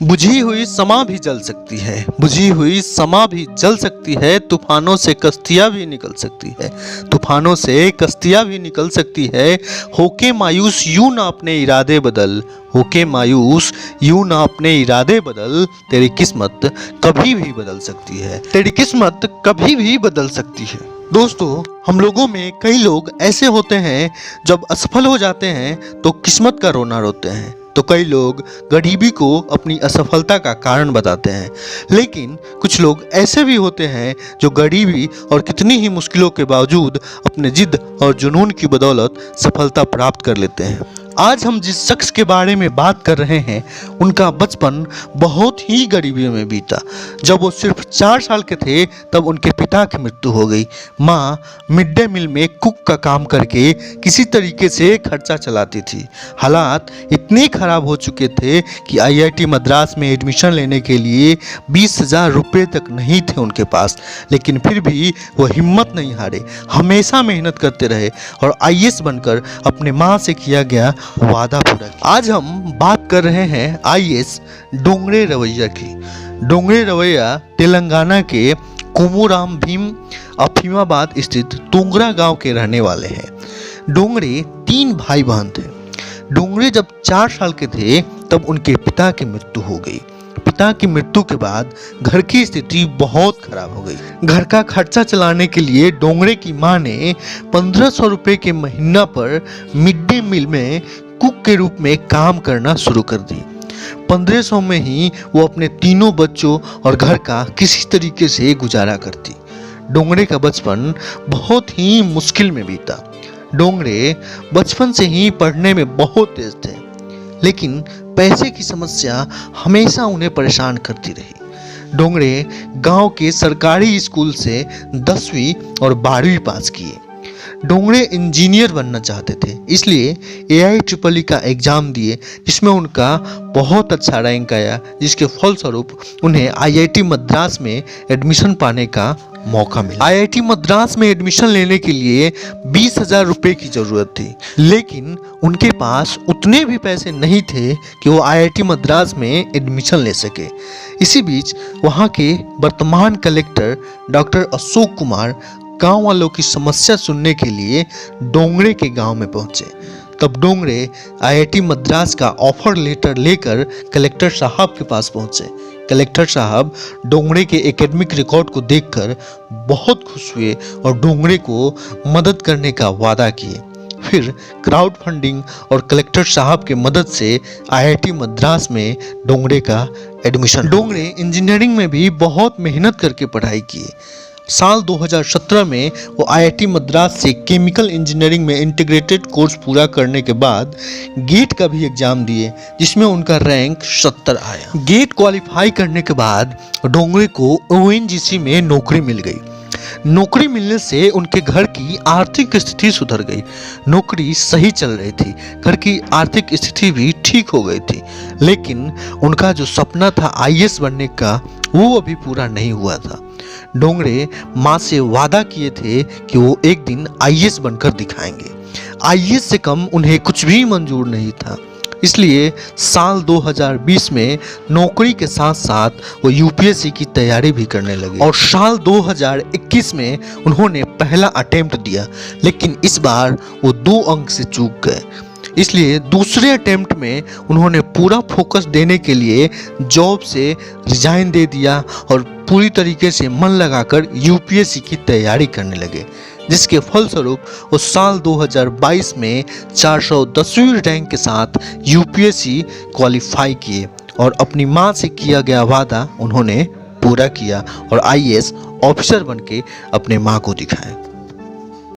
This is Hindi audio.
बुझी हुई समा भी जल सकती है, बुझी हुई समा भी जल सकती है, तूफानों से कश्तियाँ भी निकल सकती है, तूफानों से कश्तियाँ भी निकल सकती है। होके मायूस यूं ना अपने इरादे बदल, होके मायूस यूं ना अपने इरादे बदल, तेरी किस्मत कभी भी बदल सकती है, तेरी किस्मत कभी भी बदल सकती है। दोस्तों, हम लोगों में कई लोग ऐसे होते हैं जब असफल हो जाते हैं तो किस्मत का रोना रोते हैं, तो कई लोग गरीबी को अपनी असफलता का कारण बताते हैं, लेकिन कुछ लोग ऐसे भी होते हैं जो गरीबी और कितनी ही मुश्किलों के बावजूद अपने जिद और जुनून की बदौलत सफलता प्राप्त कर लेते हैं। आज हम जिस शख्स के बारे में बात कर रहे हैं उनका बचपन बहुत ही गरीबी में बीता। जब वो सिर्फ 4 साल के थे तब उनके पिता की मृत्यु हो गई। माँ मिड डे मील में कुक का काम करके किसी तरीके से खर्चा चलाती थी। हालात इतने खराब हो चुके थे कि IIT मद्रास में एडमिशन लेने के लिए 20,000 रुपये तक नहीं थे उनके पास, लेकिन फिर भी वो हिम्मत नहीं हारे, हमेशा मेहनत करते रहे और IAS बनकर अपने माँ से किया गया वादा पूरा किया। आज हम बात कर रहे हैं IAS डोंगरे रवैया की। डोंगरे रवैया तेलंगाना के कोमुराम भीम अफीमाबाद स्थित तुंगरा गांव के रहने वाले हैं। डोंगरे 3 भाई बहन थे। डोंगरे जब 4 साल के थे तब उनके पिता की मृत्यु हो गई। पिता की मृत्यु के बाद घर की स्थिति बहुत खराब हो गई। घर का खर्चा चलाने के लिए डोंगरे की मां ने 1500 रुपये के महीना पर मिड डे मील में कुक के रूप में काम करना शुरू कर दी। 1500 में ही वो अपने तीनों बच्चों और घर का किसी तरीके से गुजारा करती। डोंगरे का बचपन बहुत ही मुश्किल में बीता। डोंगरे बचपन से ही पढ़ने में बहुत तेज थे, लेकिन पैसे की समस्या हमेशा उन्हें परेशान करती रही। डोंगरे गांव के सरकारी स्कूल से 10वीं और 12वीं पास किए। डोंगरे इंजीनियर बनना चाहते थे, इसलिए AIEEE का एग्ज़ाम दिए, जिसमें उनका बहुत अच्छा रैंक आया, जिसके फलस्वरूप उन्हें IIT मद्रास में एडमिशन पाने का मौका मिला। IIT मद्रास में एडमिशन लेने के लिए 20,000 रुपये की ज़रूरत थी, लेकिन उनके पास उतने भी पैसे नहीं थे कि वो IIT मद्रास में एडमिशन ले सके। इसी बीच वहाँ के वर्तमान कलेक्टर डॉक्टर अशोक कुमार गांव वालों की समस्या सुनने के लिए डोंगरे के गांव में पहुंचे। तब डोंगरे IIT मद्रास का ऑफर लेटर लेकर कलेक्टर साहब के पास पहुंचे। कलेक्टर साहब डोंगरे के एकेडमिक रिकॉर्ड को देखकर बहुत खुश हुए और डोंगरे को मदद करने का वादा किए। फिर क्राउड फंडिंग और कलेक्टर साहब के मदद से IIT मद्रास में डोंगरे का एडमिशन। डोंगरे इंजीनियरिंग में भी बहुत मेहनत करके पढ़ाई की। साल 2017 में वो IIT मद्रास से केमिकल इंजीनियरिंग में इंटीग्रेटेड कोर्स पूरा करने के बाद गेट का भी एग्जाम दिए, जिसमें उनका रैंक 70 आया। गेट क्वालिफाई करने के बाद डोंगरे को ONGC में नौकरी मिल गई। नौकरी मिलने से उनके घर की आर्थिक स्थिति सुधर गई। नौकरी सही चल रही थी, घर की आर्थिक स्थिति भी ठीक हो गई थी, लेकिन उनका जो सपना था IAS बनने का, वो अभी पूरा नहीं हुआ था। डोंगरे माँ से वादा किए थे कि वो एक दिन IAS बनकर दिखाएंगे। IAS से कम उन्हें कुछ भी मंजूर नहीं था, इसलिए साल 2020 में नौकरी के साथ साथ वो UPSC की तैयारी भी करने लगे और साल 2021 में उन्होंने पहला अटेम्प्ट दिया, लेकिन इस बार वो 2 अंक से चूक गए। इसलिए दूसरे अटेम्प्ट में उन्होंने पूरा फोकस देने के लिए जॉब से रिजाइन दे दिया और पूरी तरीके से मन लगाकर UPSC की तैयारी करने लगे, जिसके फलस्वरूप वो साल 2022 में 410वीं रैंक के साथ UPSC क्वालिफाई किए और अपनी माँ से किया गया वादा उन्होंने पूरा किया और IAS ऑफिसर बनके अपने माँ को दिखाया।